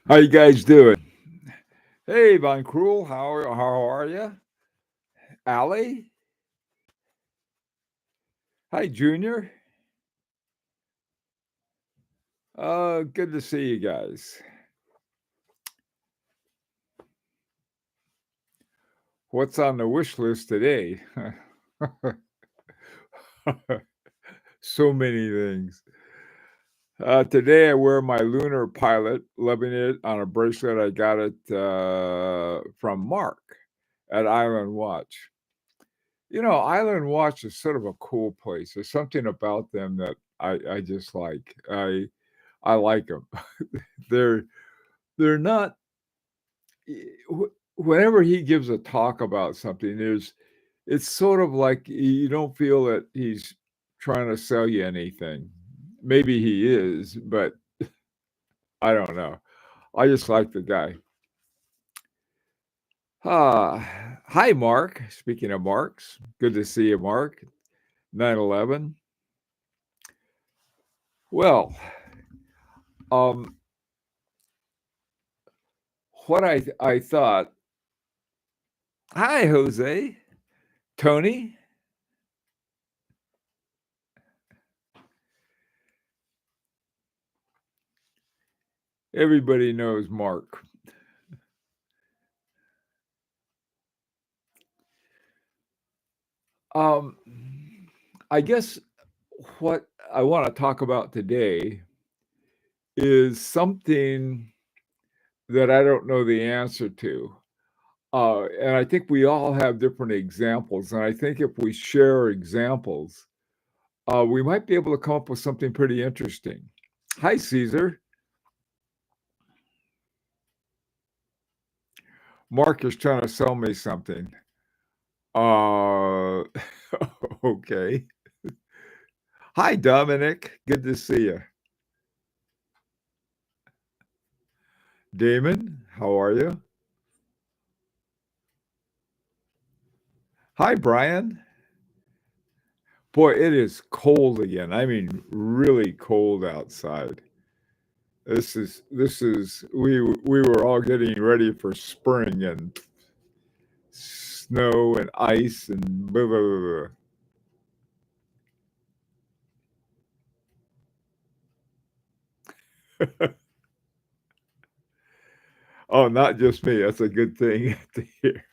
How you guys doing? Hey, Von Cruel, how are you? Allie? Hi, Junior. Good to see you guys. What's on the wish list today? So many things. Today I wear my lunar pilot, loving it on a bracelet. I got it from Mark at Island Watch. You know, Island Watch is sort of a cool place. There's something about them that I just like. I like them. they're they're not whenever he gives a talk about something, it's sort of like you don't feel that he's trying to sell you anything. Maybe he is, but I don't know. I just like the guy. Hi, Mark. Speaking of Marks, good to see you, Mark. 9/11. Well, um, what I thought. Hi, Jose. Tony. Everybody knows Mark. Um, I guess what I want to talk about today is something that I don't know the answer to. And I think we all have different examples. And I think if we share examples, we might be able to come up with something pretty interesting. Hi, Caesar. Mark is trying to sell me something. Uh, okay. Hi, Dominic. Good to see you. Damon, how are you? Hi, Brian. Boy, it is cold again. I mean, really cold outside. This is we were all getting ready for spring and snow and ice and blah, blah, blah, blah. Oh, not just me. That's a good thing to hear.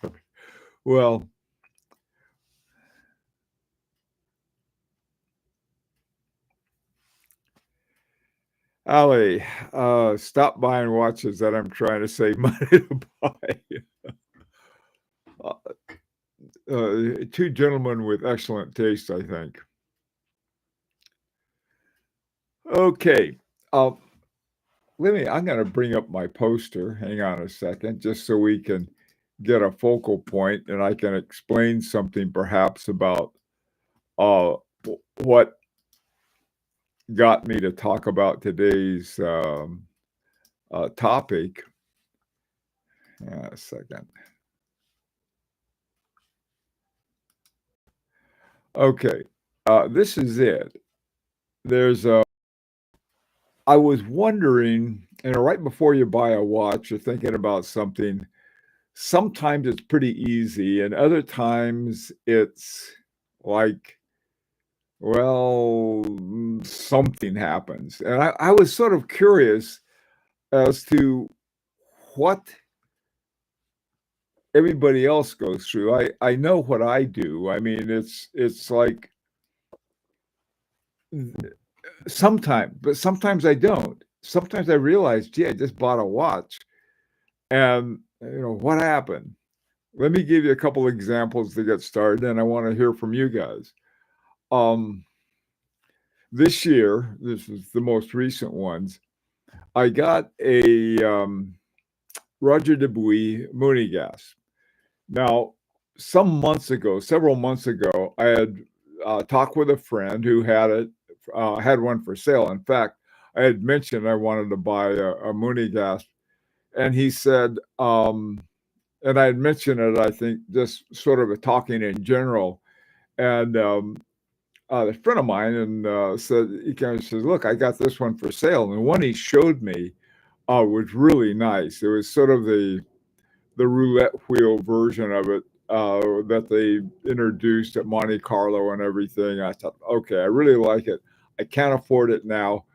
Well, Ali, stop buying watches that I'm trying to save money to buy. Two gentlemen with excellent taste, I think. Okay. I'm going to bring up my poster. Hang on a second, just so we can get a focal point and I can explain something perhaps about uh, what got me to talk about today's topic. A second. Okay. This is it. There's a I was wondering, right before you buy a watch, you're thinking about something. Sometimes it's pretty easy, and other times it's like, well, something happens. And I was sort of curious as to what everybody else goes through. I know what I do. I mean, it's like sometimes, but sometimes I don't. Sometimes I realize, gee, I just bought a watch. And what happened? Let me give you a couple examples to get started, and I want to hear from you guys. This year, this is the most recent ones. I got a Roger Dubuis Moonigas. Now, several months ago, I had talked with a friend who had one for sale. In fact, I had mentioned I wanted to buy a Moonigas, and he said, and I had mentioned it, I think, just sort of a talking in general. And a friend of mine and said, he kind of says, look, I got this one for sale. And the one he showed me was really nice. It was sort of the roulette wheel version of it that they introduced at Monte Carlo and everything. I thought, okay, I really like it. I can't afford it now,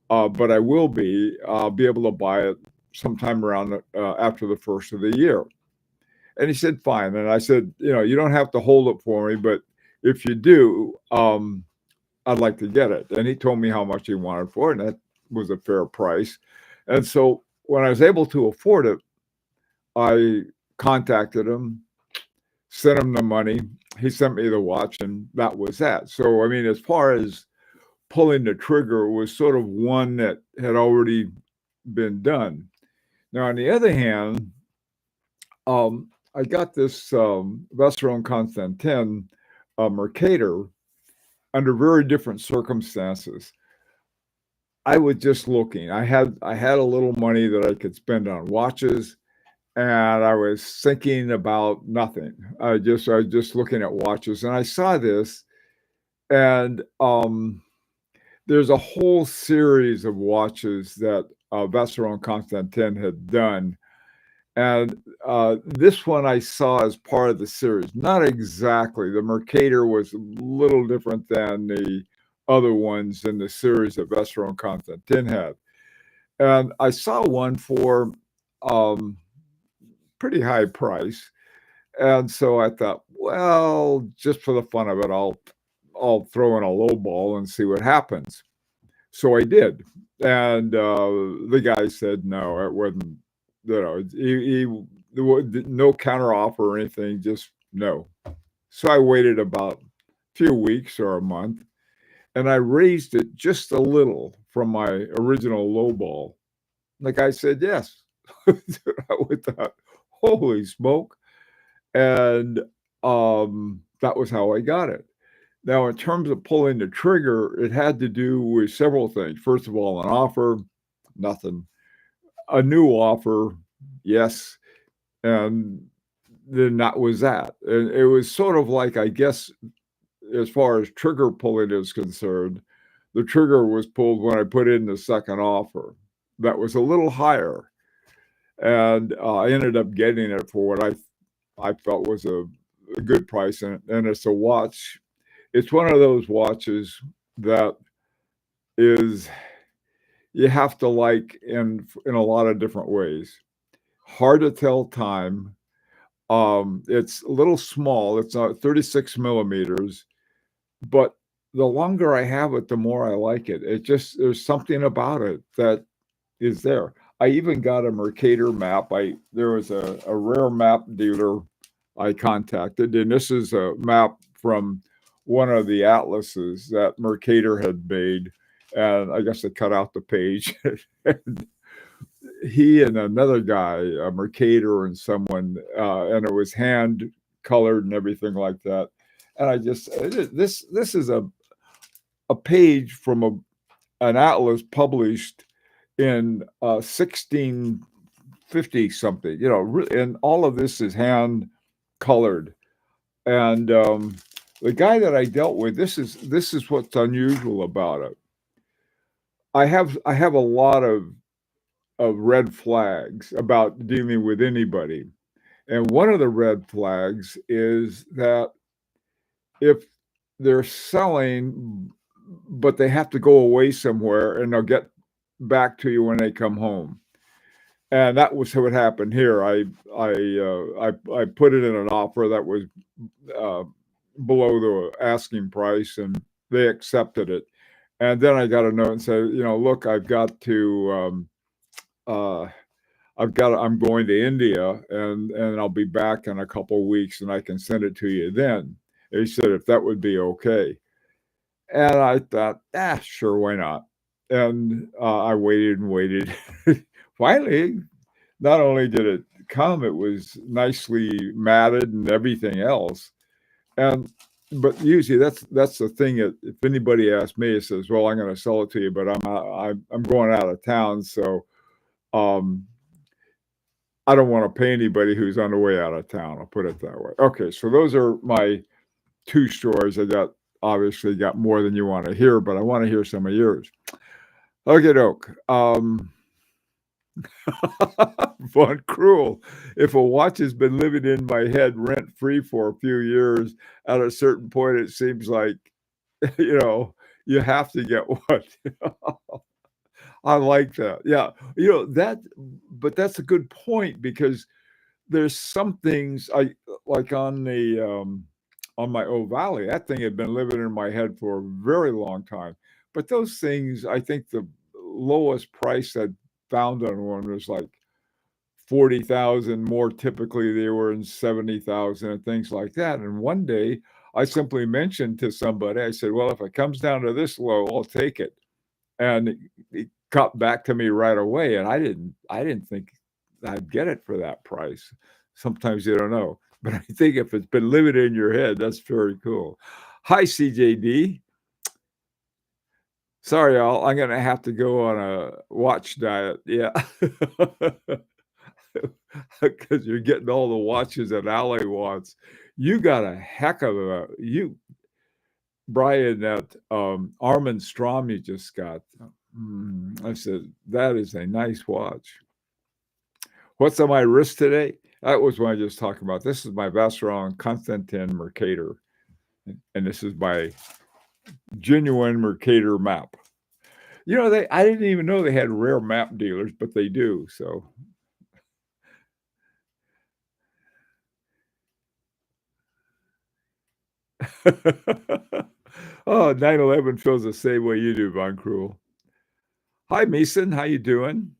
but I will be. I'll be able to buy it sometime around after the first of the year. And he said, fine. And I said, you don't have to hold it for me, but if you do, I'd like to get it. And he told me how much he wanted for it, and that was a fair price. And so when I was able to afford it, I contacted him, sent him the money. He sent me the watch, and that was that. So, I mean, as far as pulling the trigger was sort of one that had already been done. Now, on the other hand, I got this Vacheron Constantin Mercator under very different circumstances. I was just looking. I had a little money that I could spend on watches, and I was thinking about nothing. I was just looking at watches, and I saw this, and there's a whole series of watches that Vacheron Constantin had done. And this one I saw as part of the series. Not exactly. The Mercator was a little different than the other ones in the series that Vacheron Constantin had. And I saw one for pretty high price. And so I thought, well, just for the fun of it, I'll throw in a low ball and see what happens. So I did. And the guy said, no, it wasn't, there was no counter offer or anything, just no. So I waited about a few weeks or a month, and I raised it just a little from my original low ball. The guy said yes. I thought, holy smoke. And that was how I got it. Now, in terms of pulling the trigger, it had to do with several things. First of all, an offer, nothing. A new offer, yes. And then that was that. And it was sort of like, I guess, as far as trigger pulling is concerned, the trigger was pulled when I put in the second offer. That was a little higher. And I ended up getting it for what I felt was a good price. And it's a watch. It's one of those watches that is, you have to like in a lot of different ways. Hard to tell time. It's a little small. It's 36 millimeters, but the longer I have it, the more I like it. There's something about it that is there. I even got a Mercator map. There was a rare map dealer I contacted, and this is a map from one of the atlases that Mercator had made, and I guess they cut out the page. And he and another guy, a Mercator and someone, and it was hand colored and everything like that. And I just this is a page from an atlas published in 1650 something, and all of this is hand colored. And the guy that I dealt with, this is what's unusual about it. I have a lot of red flags about dealing with anybody. And one of the red flags is that if they're selling, but they have to go away somewhere and they'll get back to you when they come home. And that was what happened here. I put it in an offer that was below the asking price, and they accepted it. And then I got a note and said, look, I'm going to India, and I'll be back in a couple of weeks, and I can send it to you then. And he said, if that would be okay. And I thought, sure, why not? And I waited and waited. Finally, not only did it come, it was nicely matted and everything else. But usually that's the thing. If anybody asks me, it says, well, I'm going to sell it to you, but I'm going out of town, so I don't want to pay anybody who's on the way out of town. I'll put it that way. Okay, so those are my two stories. I obviously got more than you want to hear, but I want to hear some of yours. Okay, doke. Von Cruel. If a watch has been living in my head rent-free for a few years, at a certain point, it seems like, you know, you have to get one. I like that. Yeah. But that's a good point because there's some things like on my O'Valley, that thing had been living in my head for a very long time. But those things, I think the lowest price I found on one was like 40,000. More typically, they were in 70,000 and things like that. And one day, I simply mentioned to somebody, I said, "Well, if it comes down to this low, I'll take it." And it got back to me right away, and I didn't think I'd get it for that price. Sometimes you don't know, but I think if it's been living in your head, that's very cool. Hi, CJD. Sorry, y'all. I'm gonna have to go on a watch diet. Yeah, because you're getting all the watches that Allie wants. You got a heck of a you, Brian. That Armin Strom you just got. I said that is a nice watch. What's on my wrist today? That was what I just talked about. This is my Vacheron Constantin Mercator, and this is my genuine Mercator map. I didn't even know they had rare map dealers, but they do. So, oh, 9/11 feels the same way you do, Von Cruel. Hi, Mason. How you doing?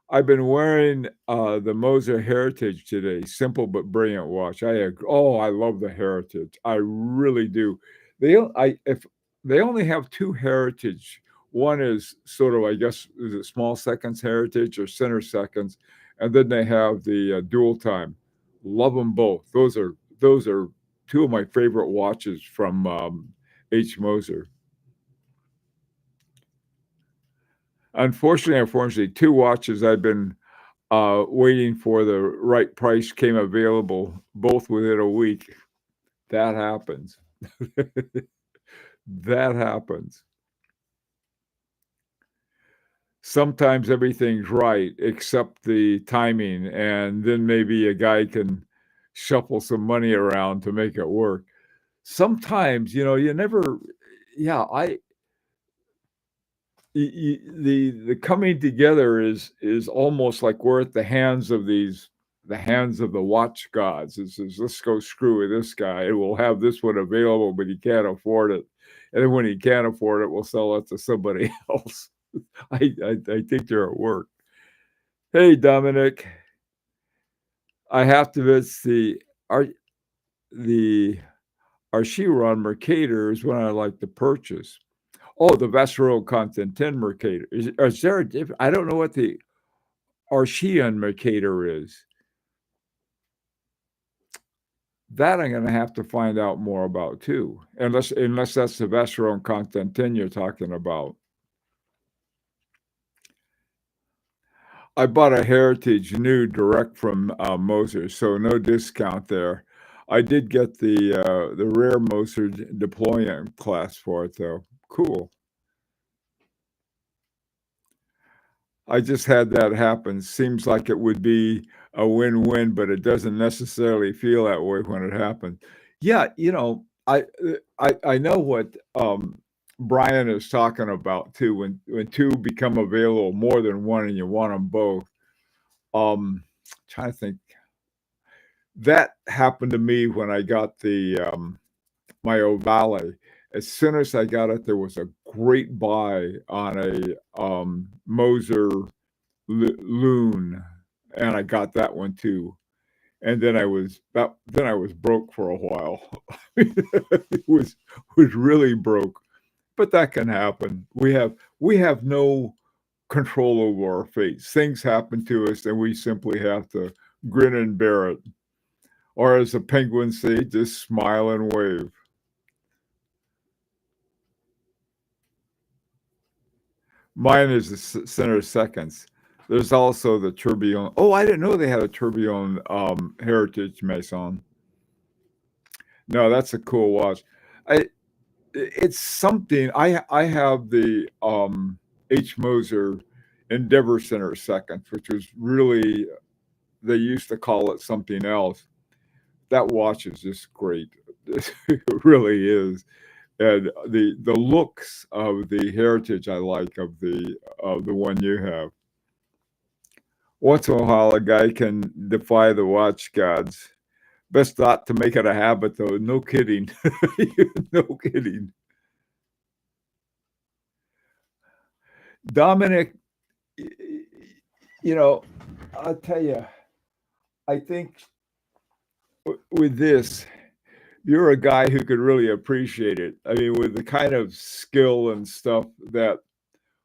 I've been wearing the Moser Heritage today. Simple but brilliant watch. I love the Heritage. I really do. If they only have two Heritage. One is sort of, I guess, is it small seconds Heritage or center seconds, and then they have the dual time. Love them both. Those are two of my favorite watches from H. Moser. Unfortunately, two watches I've been waiting for the right price came available, both within a week. That happens. That happens. Sometimes everything's right except the timing, and then maybe a guy can shuffle some money around to make it work. Sometimes, you never yeah, I the coming together is almost like we're at the hands of the watch gods. It says, let's go screw with this guy. It will have this one available, but he can't afford it. And then when he can't afford it, we'll sell it to somebody else. I think they're at work. Hey, Dominic, I have to visit are the Arshiron Mercator is one I like to purchase. Oh, the Vacheron Constantin Mercator. Is there a different? I don't know what the Arshion Mercator is. That I'm going to have to find out more about too, unless that's the Vacheron Constantin you're talking about. I bought a Heritage new direct from Moser, so no discount there. I did get the rare Moser deployment class for it though. Cool. I just had that happen. Seems like it would be a win-win, but it doesn't necessarily feel that way when it happens. Yeah, I know what Brian is talking about too. When two become available, more than one, and you want them both. Trying to think. That happened to me when I got the my O'Valley. As soon as I got it, there was a great buy on a Moser Loon, and I got that one too. And then I was broke for a while. It was really broke, but that can happen. We have no control over our fates. Things happen to us, and we simply have to grin and bear it. Or as the penguins say, just smile and wave. Mine is the center seconds. There's also the tourbillon. Oh, I didn't know they had a tourbillon heritage maison. No, that's a cool watch. I it's something. I have the H Moser Endeavor Center seconds, which was really, they used to call it something else. That watch is just great. It really is. And the looks of the heritage I like of the one you have. Once in a while, a guy can defy the watch gods. Best not to make it a habit, though. No kidding. No kidding. Dominic, you know, I'll tell you, I think with this, you're a guy who could really appreciate it. I mean, with the kind of skill and stuff that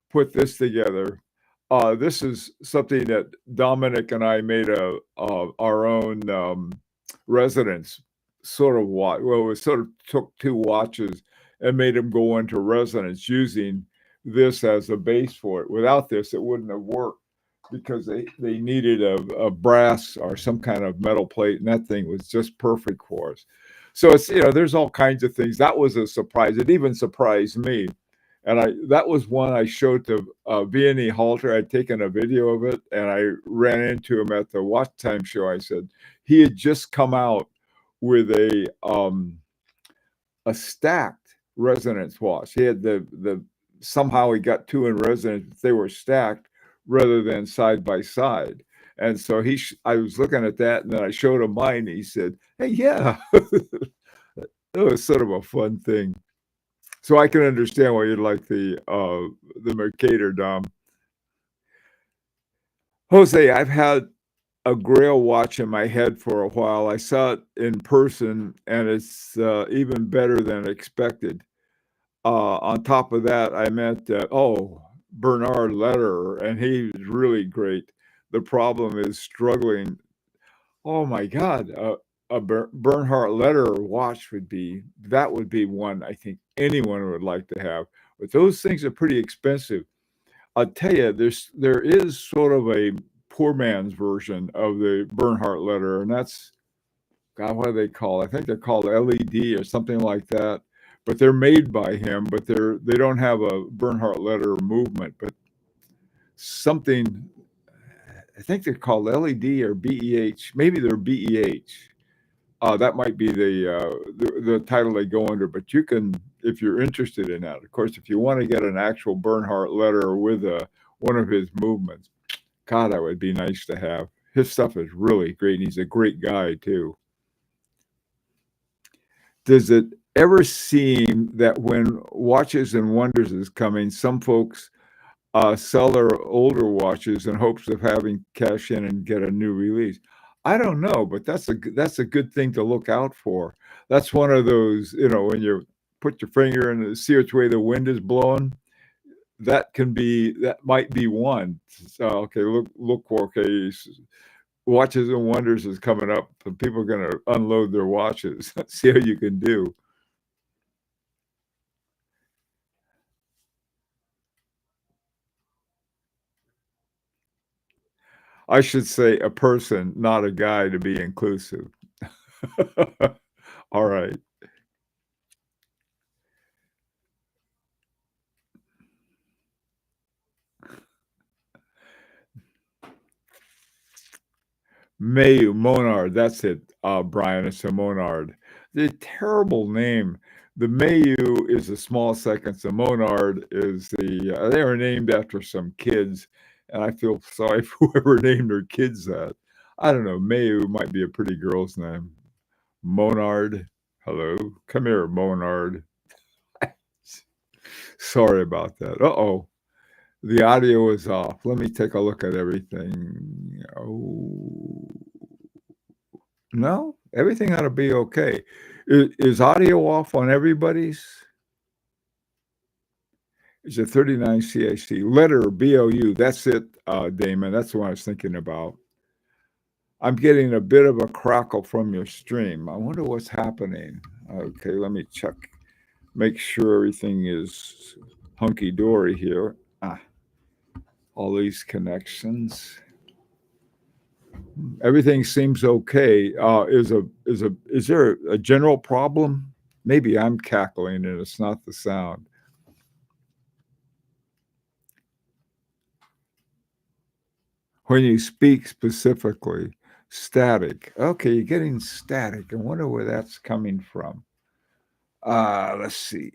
put this together. This is something that Dominic and I made our own residence sort of watch. Well, we sort of took two watches and made them go into resonance using this as a base for it. Without this, it wouldn't have worked because they needed a brass or some kind of metal plate, and that thing was just perfect for us. So it's, there's all kinds of things. That was a surprise. It even surprised me. And that was one I showed to Halter. I'd taken a video of it, and I ran into him at the Watch Time show. I said he had just come out with a stacked resonance watch. He had the somehow he got two in resonance. They were stacked rather than side by side. And so I was looking at that, and then I showed him mine. And he said, "Hey, yeah." It was sort of a fun thing. So I can understand why you'd like the Mercator, Dom. Jose, I've had a Grail watch in my head for a while. I saw it in person, and it's even better than expected. On top of that, I met Bernard Lederer, and he's really great. The problem is struggling. Oh my God, a Bernhard Lederer watch would be one I think anyone would like to have. But those things are pretty expensive. I'll tell you, there is sort of a poor man's version of the Bernhard Lederer, and that's, God, what do they call it? I think they're called LED or something like that. But they're made by him, but they don't have a Bernhard Lederer movement, but something. I think they're called LED or BEH. Maybe they're BEH. That might be the title they go under. But you can, if you're interested in that. Of course, if you want to get an actual Bernhard Lederer with one of his movements, God, that would be nice to have. His stuff is really great, and he's a great guy too. Does it ever seem that when Watches and Wonders is coming, some folks sell their older watches in hopes of having cash in and get a new release? I don't know, but that's a good thing to look out for. That's one of those, when you put your finger in and see which way the wind is blowing. That might be one. So, okay, look for, Watches and Wonders is coming up, and people are going to unload their watches. See how you can do. I should say a person, not a guy, to be inclusive. All right. Monard, that's it, Brian. It's a Monard. The terrible name. The Mayu is the small seconds. The Monard is they were named after some kids, and I feel sorry for whoever named their kids that. I don't know. Mayu might be a pretty girl's name. Monard. Hello. Come here, Monard. Sorry about that. Uh-oh. The audio is off. Let me take a look at everything. Oh, no, everything ought to be okay. Is audio off on everybody's? It's a 39 CAC. Letter BOU. That's it, Damon. That's the one I was thinking about. I'm getting a bit of a crackle from your stream. I wonder what's happening. Okay, let me check. Make sure everything is hunky-dory here. All these connections. Everything seems okay. Is there a general problem? Maybe I'm cackling and it's not the sound. When you speak specifically, static. Okay, you're getting static. I wonder where that's coming from. Let's see.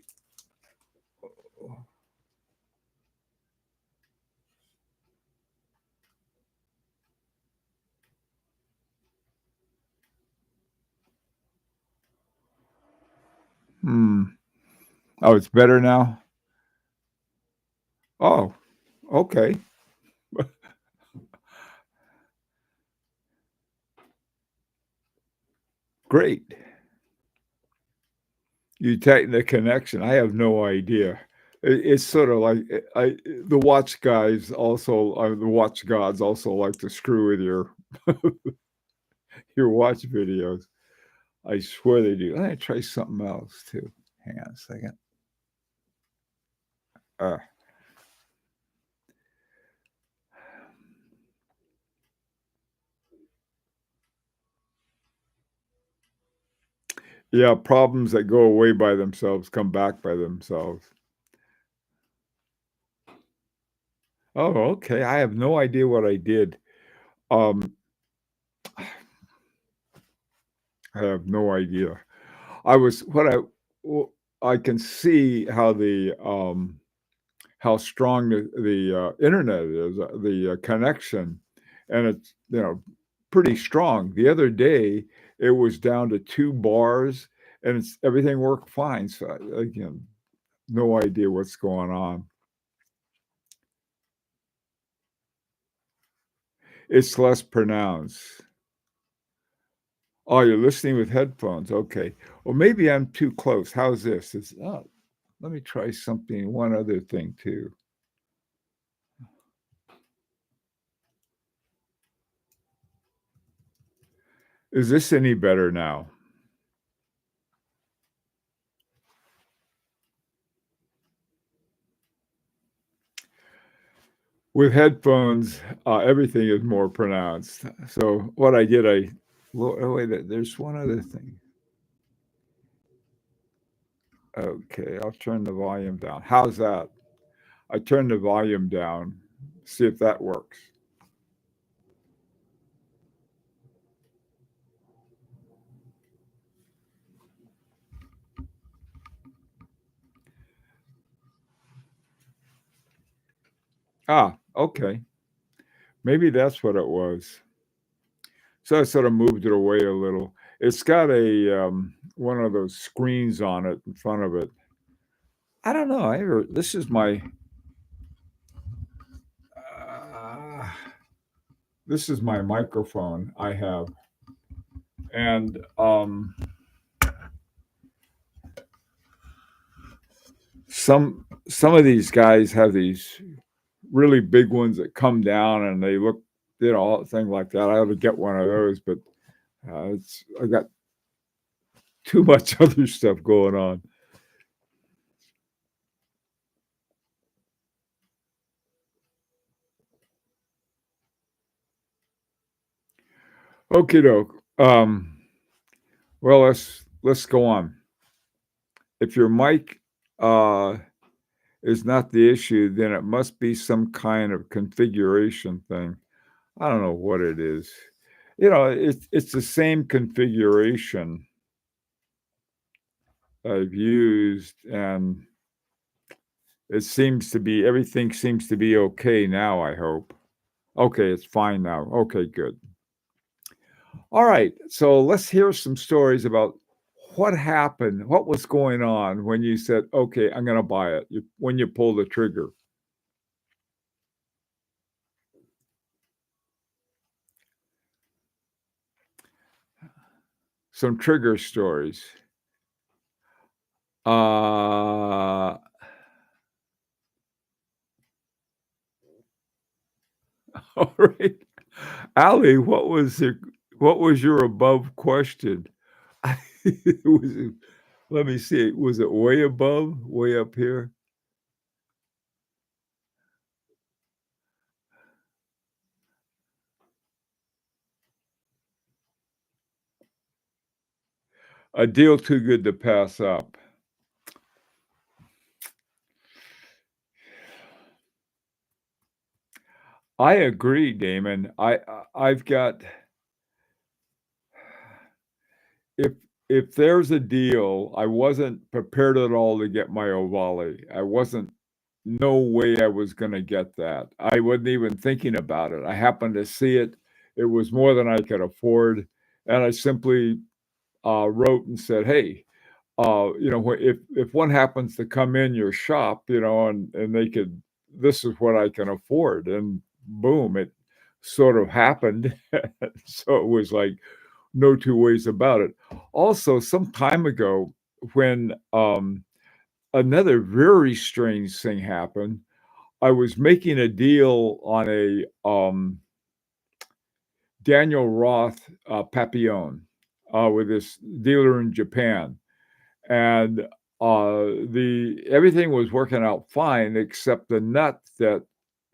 Hmm. Oh, it's better now? Oh, okay. Great. You tighten the connection. I have no idea. It's sort of like the watch guys also, the watch gods also like to screw with your watch videos. I swear they do. Let me try something else too. Hang on a second. Uh, yeah, problems that go away by themselves come back by themselves. Oh, okay. I have no idea what I did. Um, I have no idea. I was what I w I can see how strong the internet is, the connection, and it's, pretty strong. The other day, it was down to 2 bars, and everything worked fine, so, again, no idea what's going on. It's less pronounced. Oh, you're listening with headphones, okay. Well, maybe I'm too close. How's this? Let me try something one other thing too. Is this any better now? With headphones, everything is more pronounced. So what I did, well, oh, wait, there's one other thing. Okay, I'll turn the volume down. How's that? I turned the volume down. See if that works. Ah, okay. Maybe that's what it was. So I sort of moved it away a little. It's got one of those screens on it in front of it. I don't know. Uh, this is my microphone I have, and some of these guys have these really big ones that come down and they look, thing like that. I ought to get one of those, but I got too much other stuff going on. Okay, doke. Well, let's go on. If your mic uh, is not the issue, then it must be some kind of configuration thing. I don't know what it is. It's the same configuration I've used, and everything seems to be okay now, I hope. Okay, it's fine now. Okay, good. All right, so let's hear some stories about what happened, what was going on when you said, "Okay, I'm gonna buy it," when you pulled the trigger. Some trigger stories. Uh, all right. Ali, what was your above question? Was it Let me see, was it way above, way up here? A deal too good to pass up. I agree, Damon. I've got if if there's a deal, I wasn't prepared at all to get my Ovale. I wasn't no way I was gonna get that. I wasn't even thinking about it. I happened to see it. It was more than I could afford, and I simply, wrote and said, "Hey, if one happens to come in your shop, and they could this is what I can afford," and boom, it sort of happened. So it was like no two ways about it. Also, some time ago, when, another very strange thing happened, I was making a deal on a, Daniel Roth, Papillon, with this dealer in Japan. And the everything was working out fine except the nut that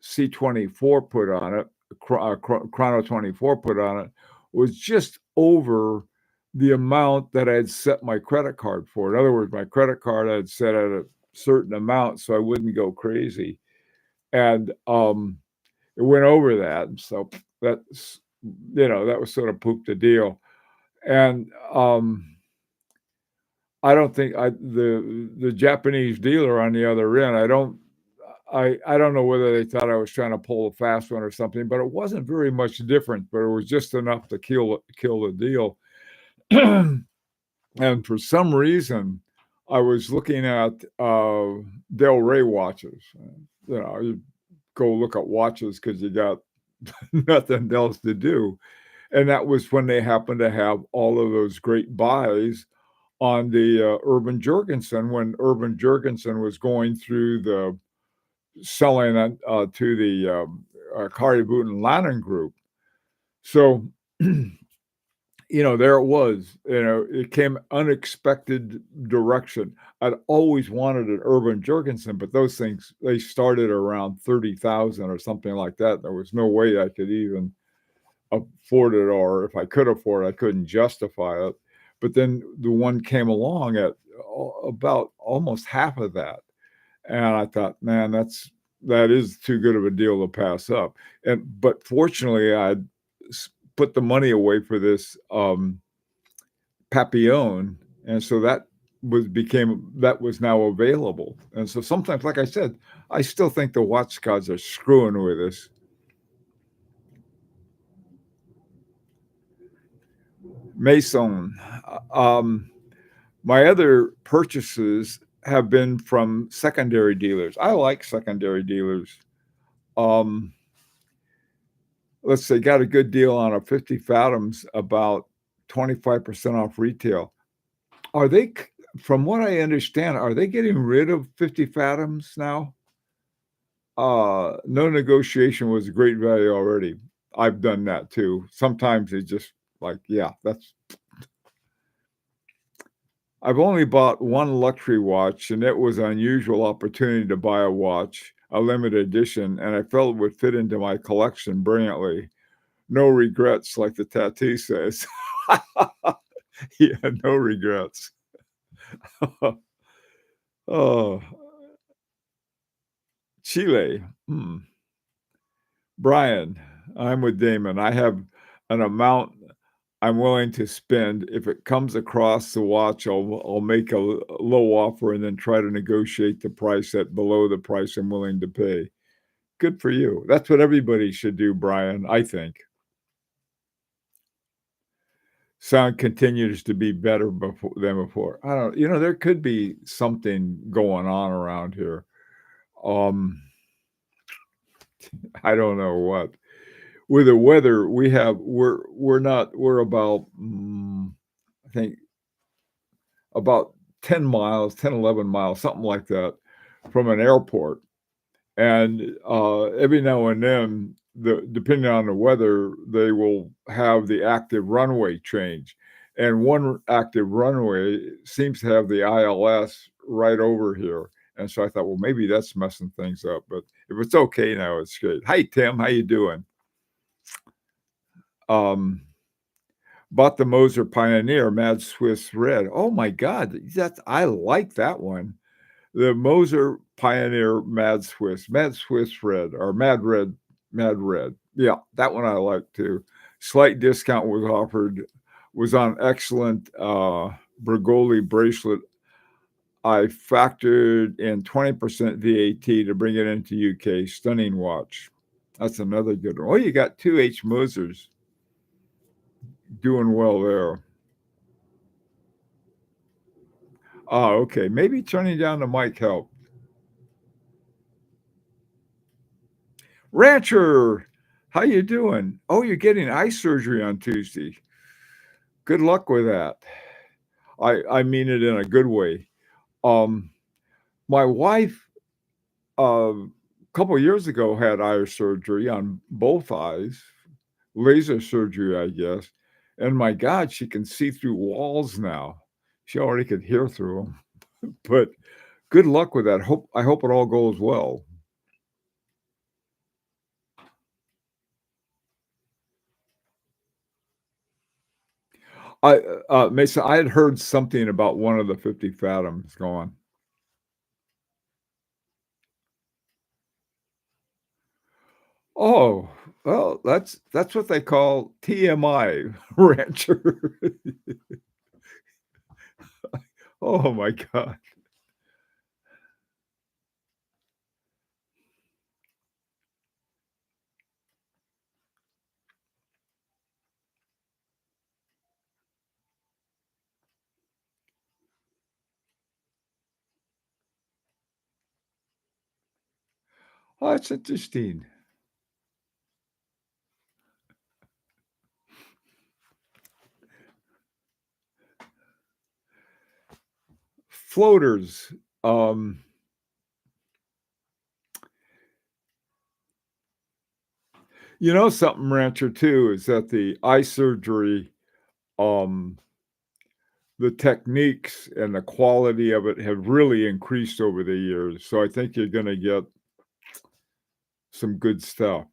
C24 put on it, Chrono 24 put on it, was just over the amount that I had set my credit card for. In other words, my credit card I had set at a certain amount so I wouldn't go crazy, and it went over that. So that's that was sort of pooped the deal, and I don't think the Japanese dealer on the other end, I don't know whether they thought I was trying to pull a fast one or something, but it wasn't very much different, but it was just enough to kill the deal. And for some reason, I was looking at Del Rey watches. You go look at watches because you got nothing else to do. And that was when they happened to have all of those great buys on the Urban Jurgensen when Urban Jurgensen was going through the selling to the Caribou and Lannon group. So, there it was. It came unexpected direction. I'd always wanted an Urban Jurgensen, but those things they started around 30,000 or something like that. There was no way I could even afford it, or if I could afford it, I couldn't justify it. But then the one came along at about almost half of that, and I thought, man, that is too good of a deal to pass up. But fortunately, I'd put the money away for this Papillon, and so that was now available. And so sometimes, like I said, I still think the watch gods are screwing with us. Maison. My other purchases have been from secondary dealers. I like secondary dealers. Um, let's say got a good deal on a 50 Fathoms, about 25% off retail. Are they, from what I understand, are they getting rid of 50 Fathoms now? No negotiation was a great value already. I've done that too. Sometimes it's just like, yeah, I've only bought one luxury watch, and it was an unusual opportunity to buy a watch, a limited edition, and I felt it would fit into my collection brilliantly. No regrets, like the tattoo says. Yeah, no regrets. Oh, Chile. Brian, I'm with Damon. I have an amount I'm willing to spend. If it comes across the watch, I'll make a low offer and then try to negotiate the price at below the price I'm willing to pay. Good for you. That's what everybody should do, Brian, I think. Sound continues to be better than before. I don't, there could be something going on around here. I don't know what. With the weather, we're about, I think about 10 miles, 10, 11 miles, something like that, from an airport. And every now and then, depending on the weather, they will have the active runway change. And one active runway seems to have the ILS right over here. And so I thought, well, maybe that's messing things up. But if it's okay now, it's good. Hi, Tim. How you doing? Bought the Moser Pioneer Mad Swiss Red. Oh my God, I like that one. The Moser Pioneer Mad Swiss Red, or Mad Red Mad Red. Yeah, that one I like too. Slight discount was offered, was on excellent, Bergoli bracelet. I factored in 20% VAT to bring it into UK. Stunning watch. That's another good one. Oh, you got 2 H. Mosers doing well there. Ah, okay. Maybe turning down the mic helped. Rancher, how you doing? Oh, you're getting eye surgery on Tuesday. Good luck with that. I mean it in a good way. Um, my wife, a couple years ago had eye surgery on both eyes, laser surgery, I guess. And my God, she can see through walls now. She already could hear through them. But good luck with that. I hope it all goes well. I Mason, I had heard something about one of the 50 Fathoms going. Oh, well, that's what they call TMI, rancher. Oh my God. Oh, that's interesting. Floaters. Um, you know something, rancher, too, is that the eye surgery, um, the techniques and the quality of it have really increased over the years. So I think you're gonna get some good stuff.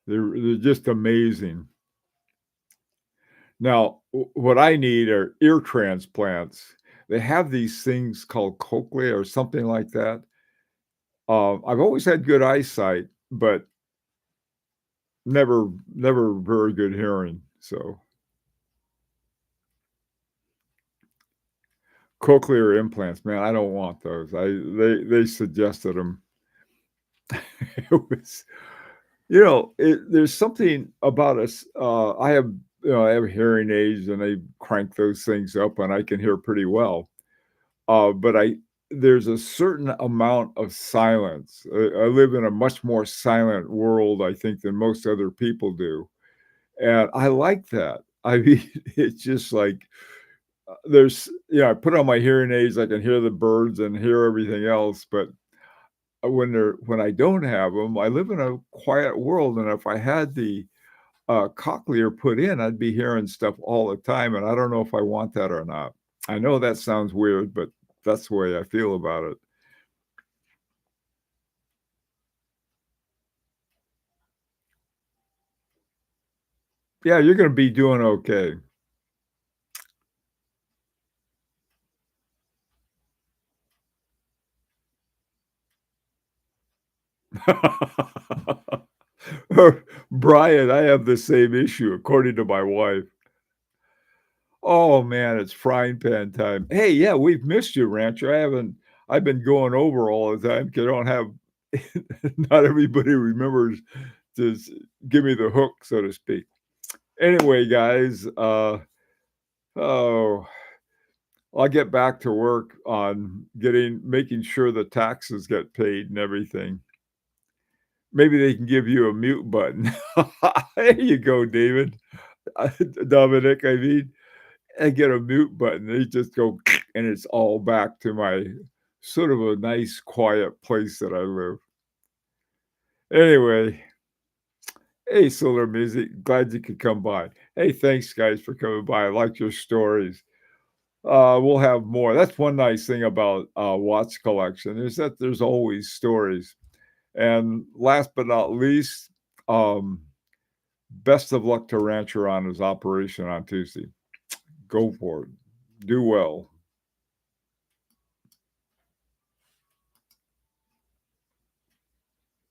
They're just amazing. Now, what I need are ear transplants. They have these things called cochlea or something like that. I've always had good eyesight, but never very good hearing. So cochlear implants, man, I don't want those. They suggested them. It was, there's something about us. I have I have hearing aids, and they crank those things up, and I can hear pretty well. But I there's a certain amount of silence. I live in a much more silent world, I think, than most other people do, and I like that. I mean, it's just like, I put on my hearing aids, I can hear the birds and hear everything else, but when I don't have them, I live in a quiet world, and if I had the, cochlear put in, I'd be hearing stuff all the time, and I don't know if I want that or not. I know that sounds weird, but that's the way I feel about it. Yeah, you're gonna be doing okay. Brian, I have the same issue according to my wife. Oh, man, it's frying pan time. Hey, yeah, we've missed you, Rancher. I've been going over all the time 'cause I don't have not everybody remembers to give me the hook, so to speak. Anyway, guys, oh, I'll get back to work on making sure the taxes get paid and everything. Maybe they can give you a mute button. There you go, David. Dominic, I mean, and get a mute button. They just go, and it's all back to my sort of a nice, quiet place that I live. Anyway, hey, Solar Music, glad you could come by. Hey, thanks, guys, for coming by. I like your stories. We'll have more. That's one nice thing about Watts collection is that there's always stories. And last but not least, um, best of luck to Rancher on his operation on Tuesday. Go for it. Do well.